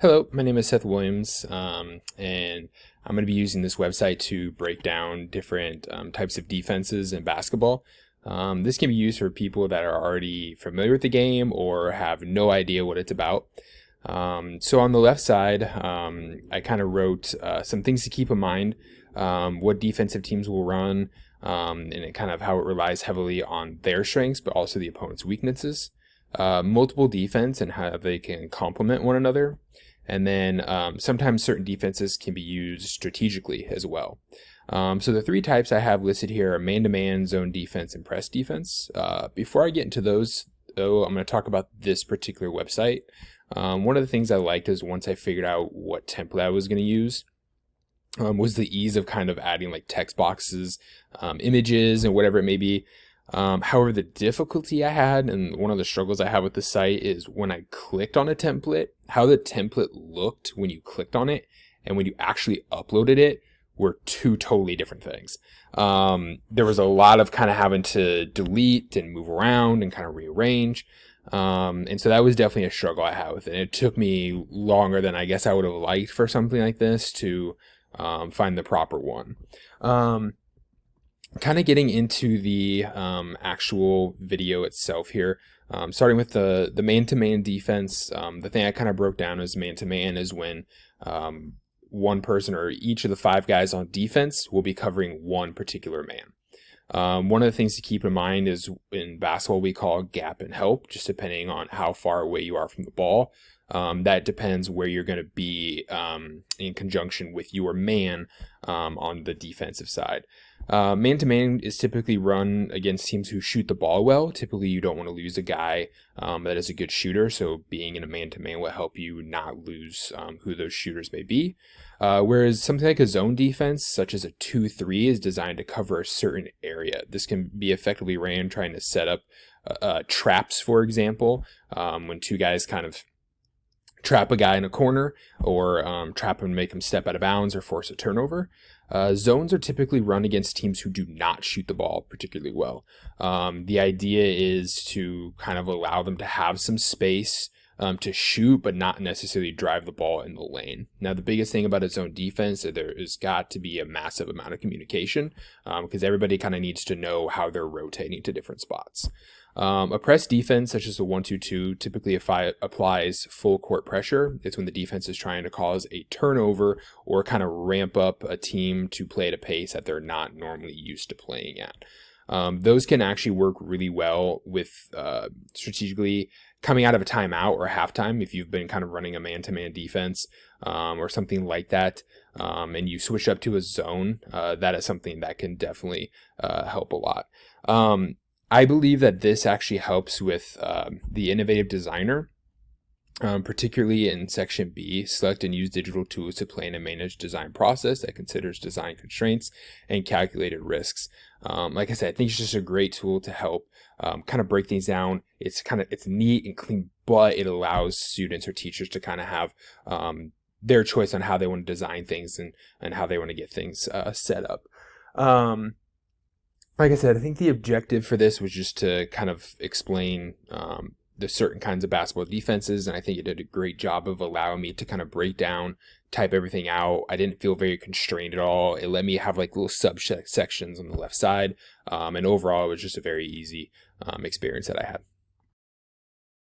Hello, my name is Seth Williams, and I'm going to be using this website to break down different types of defenses in basketball. This can be used for people that are already familiar with the game or have no idea what it's about. So on the left side, I kind of wrote some things to keep in mind, what defensive teams will run, and it kind of how it relies heavily on their strengths, but also the opponent's weaknesses. Multiple defense and how they can complement one another. And then sometimes certain defenses can be used strategically as well. So the three types I have listed here are man-to-man, zone defense, and press defense. Before I get into those, though, I'm going to talk about this particular website. One of the things I liked is once I figured out what template I was going to use, was the ease of kind of adding like text boxes, images, and whatever it may be. However, the difficulty I had and one of the struggles I had with the site is when I clicked on a template, how the template looked when you clicked on it and when you actually uploaded it were two totally different things. There was a lot of kind of having to delete and move around and kind of rearrange. And so that was definitely a struggle I had with it. It took me longer than I guess I would have liked for something like this to find the proper one. Kind of getting into the actual video itself here, starting with the man-to-man defense. The thing I kind of broke down as man-to-man is when one person or each of the five guys on defense will be covering one particular man. One of the things to keep in mind is in basketball we call gap and help, just depending on how far away you are from the ball. That depends where you're going to be in conjunction with your man on the defensive side. Man-to-man is typically run against teams who shoot the ball well. Typically, you don't want to lose a guy that is a good shooter, so being in a man-to-man will help you not lose who those shooters may be. Whereas something like a zone defense, such as a 2-3, is designed to cover a certain area. This can be effectively ran trying to set up traps, for example, when two guys kind of trap a guy in a corner or trap him and make him step out of bounds or force a turnover. Zones are typically run against teams who do not shoot the ball particularly well. The idea is to kind of allow them to have some space to shoot, but not necessarily drive the ball in the lane. Now, the biggest thing about a zone defense is there has got to be a massive amount of communication because everybody kind of needs to know how they're rotating to different spots. A press defense, such as a 1-2-2, typically applies full court pressure. It's when the defense is trying to cause a turnover or kind of ramp up a team to play at a pace that they're not normally used to playing at. Those can actually work really well with strategically coming out of a timeout or halftime if you've been kind of running a man-to-man defense or something like that, and you switch up to a zone. That is something that can definitely help a lot. I believe that this actually helps with the innovative designer, particularly in section B. Select and use digital tools to plan and manage design process that considers design constraints and calculated risks. Like I said, I think it's just a great tool to help kind of break things down. It's neat and clean, but it allows students or teachers to kind of have their choice on how they want to design things and how they want to get things set up. Like I said, I think the objective for this was just to kind of explain the certain kinds of basketball defenses, and I think it did a great job of allowing me to kind of break down, type everything out. I didn't feel very constrained at all. It let me have like little subsections on the left side, and overall it was just a very easy experience that I had.